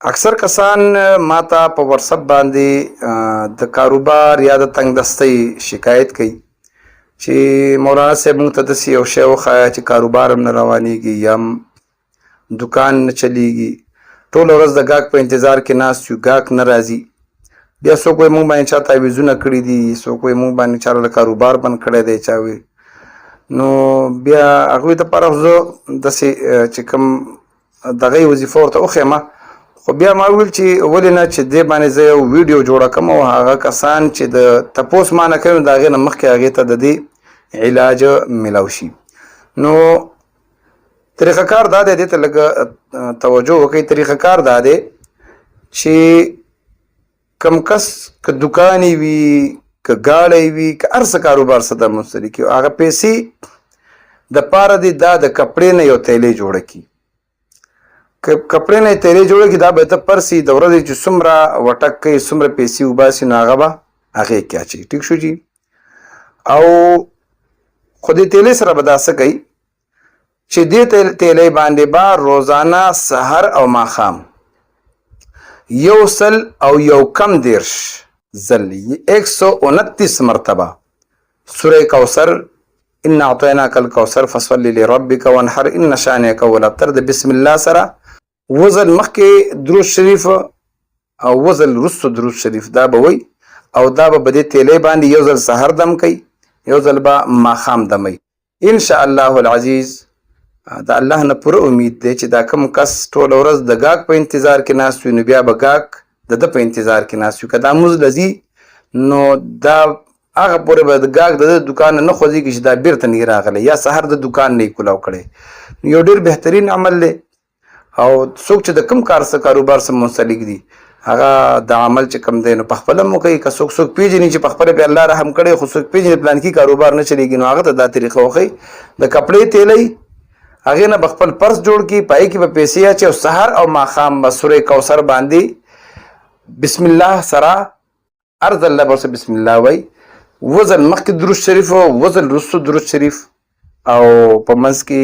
اکثر کسان ماته په واتساپ باندې د کاروبار یا د تنګ دستۍ شکایت کوي چې مولانا صاحب موږ ته داسې یو شی وښایه چې کاروبار هم نه روانېږي یا هم دکان نه چلیږي. ټوله ورځ د ګاهک په انتظار کې ناست یو، ګاهک نه راځي. بیا څوک وایي موږ باندې چا تعویضونه کړي دي، څوک وایي موږ باندې چا له کاروبار بند کړی دی، چا وایي. نو بیا هغوی دپاره زه داسې چې کوم دغه وظیفه ورته وښیم، خو بیا ما ویل چې ولې نه چې دې باندې زه یو ویډیو جوړه کړم او هغه کسان چې د تپوس ما نه کوي نو د هغې نه مخکې هغې ته د دې علاج میلاو شي. نو طریقه کار دا دی، دې ته لږه توجه وکړئ. طریقه کار دا دی چې کم کس که دکانې وي، که ګاډی وي، که هر څه کاروبار څه د مشتري کړي، هغه پیسې دپاره دې دا د کپړې نه یو تیلی جوړه کړي. که کپړې نه یې تیلی جوړه کړي، دا به ته پرسي د ورځې چې څومره وټک کوي، څومره پیسې وباسي، نو هغه به هغې کې اچوي. ټیک شو جي. او خو دې تیلی سره به دا څه کوي چې دې تیلی باندې به روزانه سحر او ماښام 129 ځل 129 مرتبه سوره کوثر ان اعطیناک الکوثر فصل لربک وانحر ان شانئک هو الابتر د بسم الله سره وزل مخکې درود شریف او وزل رستو درود شریف دا به وي، او دا به دې تیلی باندې یو ځل سحر دم کوي، یو ځل به ماښام دموي. ان شاء الله العزیز د الله نه پوره امید دی چې دا کوم کس ټوله ورځ د ګاهک په انتظار کې ناست وي، نو بیا به ګاهک د ده په انتظار کې ناست وي. که دا مزد لځي نو دا هغه پورې به د ګاهک د ده دکان نه خوځېږي چې دا بیرته نه راغلی یا سحر د دکان نه یې کولاو کړی. یو ډېر بهترین عمل دی. او څوک چې د کوم کار څه کاروبار سره منسلک دي هغه د عمل چې کوم دی نو په خپله هم وکوي. که څوک پیژني چې په خپله پې الله رحم کړی، خو څوک پیژني پلانکي کاروبار نه چلېږي، نو هغه ته دا طریقه وښیي. د کپړې تیلی هغې نه به خپل پرس جوړ کړي، په هغې کې به پیسې اچي او سحر او ماښام به سورې کوثر باندې بسم الله سره هر ځل به ورسره بسم الله وایي. وزل مخکې درود شریف او وزل رستو درود شریف، او په منځ کې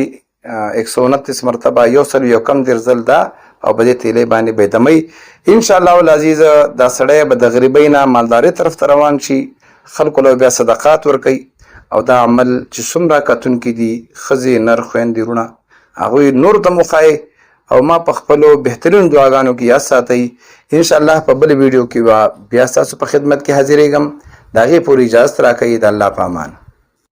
129 مرتبه 129 ځل دا، او په دې تیلی باندې به یې دموي. انشاءالله العزیز دا سړی به د غریبۍ نه مالدارۍ طرف ته روان شي، خلکو له بیا صدقات ورکوي. او دا عمل چې څومره کتونکي دي، ښځې، نر، خویندې، وروڼه، هغوی نورو ته مو ښایي او ما په خپلو بهترینو دعاګانو کې یاد ساتئ. انشاءالله په بل ویډیو کې به بیا ستاسو په خدمت کې حاضرېږم. د هغې پورې اجازت راکوئ. د الله په امان.